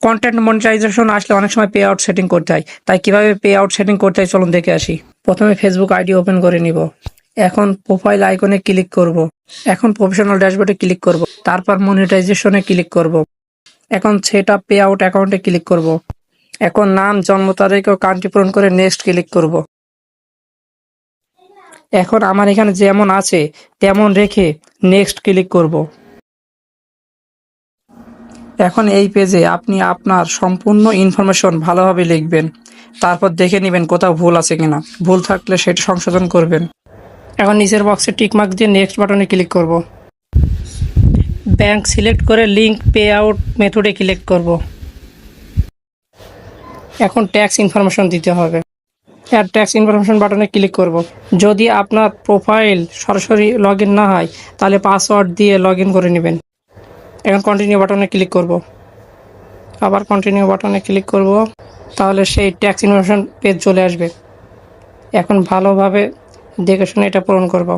Content monetization আসলে অনেক সময় পে আউট সেটিং করতে হয়। তাই কিভাবে পে আউট সেটিং করতে হয় চলুন দেখে আসি। প্রথমে ফেসবুক আইডি ওপেন করে নিব। এখন প্রোফাইল আইকনে ক্লিক করব। এখন প্রফেশনাল ড্যাশবোর্ডে ক্লিক করব। তারপর মনিটাইজেশনে ক্লিক করব। এখন সেট আপ পে আউট অ্যাকাউন্টে ক্লিক করব। এখন নাম, জন্ম তারিখ ও কান্ট্রি পূরণ করে নেক্সট ক্লিক করব। এখন আমার এখানে যেমন আছে তেমন রেখে নেক্সট ক্লিক করব। এখন এই পেজে আপনি আপনার সম্পূর্ণ ইনফরমেশন ভালোভাবে লিখবেন। তারপর দেখে নেবেন কোথাও ভুল আছে কিনা। ভুল থাকলে সেটা সংশোধন করবেন। এখন নিচের বক্সে টিকমার্ক দিয়ে নেক্সট বাটনে ক্লিক করব। ব্যাংক সিলেক্ট করে লিঙ্ক পে আউট মেথডে ক্লিক করব। এখন ট্যাক্স ইনফরমেশন দিতে হবে। অ্যাড ট্যাক্স ইনফরমেশন বাটনে ক্লিক করব। যদি আপনার প্রোফাইল সরাসরি লগ ইন না হয় তাহলে পাসওয়ার্ড দিয়ে লগ ইন করে নেবেন। এখন কন্টিনিউ বাটনে ক্লিক করব। আবার কন্টিনিউ বাটনে ক্লিক করব। তাহলে সেই ট্যাক্স ইনফরমেশন পেজ চলে আসবে। এখন ভালোভাবে দেখে শুনে এটা পূরণ করব।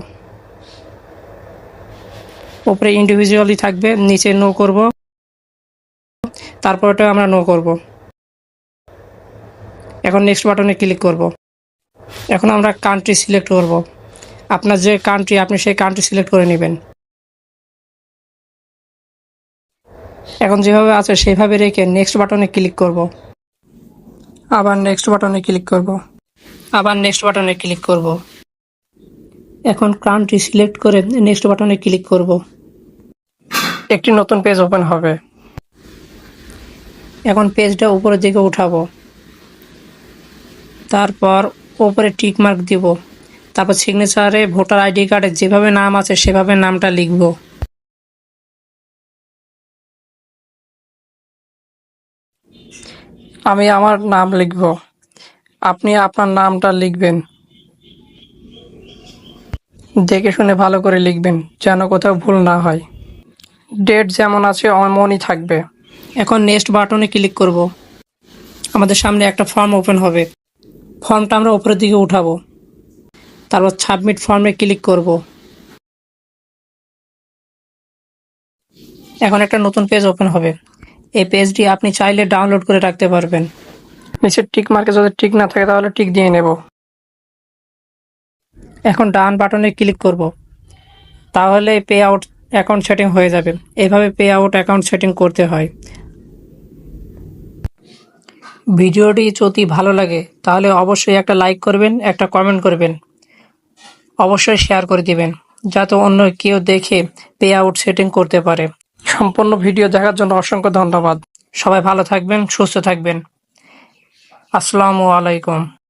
উপরে ইন্ডিভিজুয়ালি থাকবে, নিচে নো করব, তারপর এটা আমরা নো করব। এখন নেক্সট বাটনে ক্লিক করব। এখন আমরা কান্ট্রি সিলেক্ট করব। আপনার যে কান্ট্রি আপনি সেই কান্ট্রি সিলেক্ট করে নেবেন। এখন যেভাবে আছে সেভাবে রেখে নেক্সট বাটনে ক্লিক করব। আবার নেক্সট বাটনে ক্লিক করব। আবার নেক্সট বাটনে ক্লিক করব। এখন কান্ট্রি সিলেক্ট করে নেক্সট বাটনে ক্লিক করব। একটি নতুন পেজ ওপেন হবে। এখন পেজটা উপরের দিকে উঠাবো। তারপর উপরে টিক মার্ক দিব। তারপর সিগনেচারে ভোটার আইডি কার্ডে যেভাবে নাম আছে সেভাবে নামটা লিখব। আমি আমার নাম লিখব। আপনি আপনার নামটা লিখবেন। দেখে শুনে ভালো করে লিখবেন যেন কোথাও ভুল না হয়। ডেট যেমন আছে এমনই থাকবে। এখন নেক্সট বাটনে ক্লিক করব। আমাদের সামনে একটা ফর্ম ওপেন হবে। ফর্মটা আমরা উপরের দিকে উঠাবো। তারপর সাবমিট ফর্মে ক্লিক করব। এখন একটা নতুন পেজ ওপেন হবে। এই পেজটি আপনি চাইলে ডাউনলোড করে রাখতে পারবেন। নিচের টিক মার্কে যদি টিক না থাকে তাহলে টিক দিয়ে নেব। এখন ডান বাটনে ক্লিক করব। তাহলে পে আউট অ্যাকাউন্ট সেটিং হয়ে যাবে। এভাবে পে আউট অ্যাকাউন্ট সেটিং করতে হয়। ভিডিওটি যদি ভালো লাগে তাহলে অবশ্যই একটা লাইক করবেন, একটা কমেন্ট করবেন, অবশ্যই শেয়ার করে দিবেন যাতে অন্য কেউ দেখে পে আউট সেটিং করতে পারে। সম্পূর্ণ ভিডিও দেখার জন্য অসংখ্য ধন্যবাদ। সবাই ভালো থাকবেন, সুস্থ থাকবেন। আসসালামু আলাইকুম।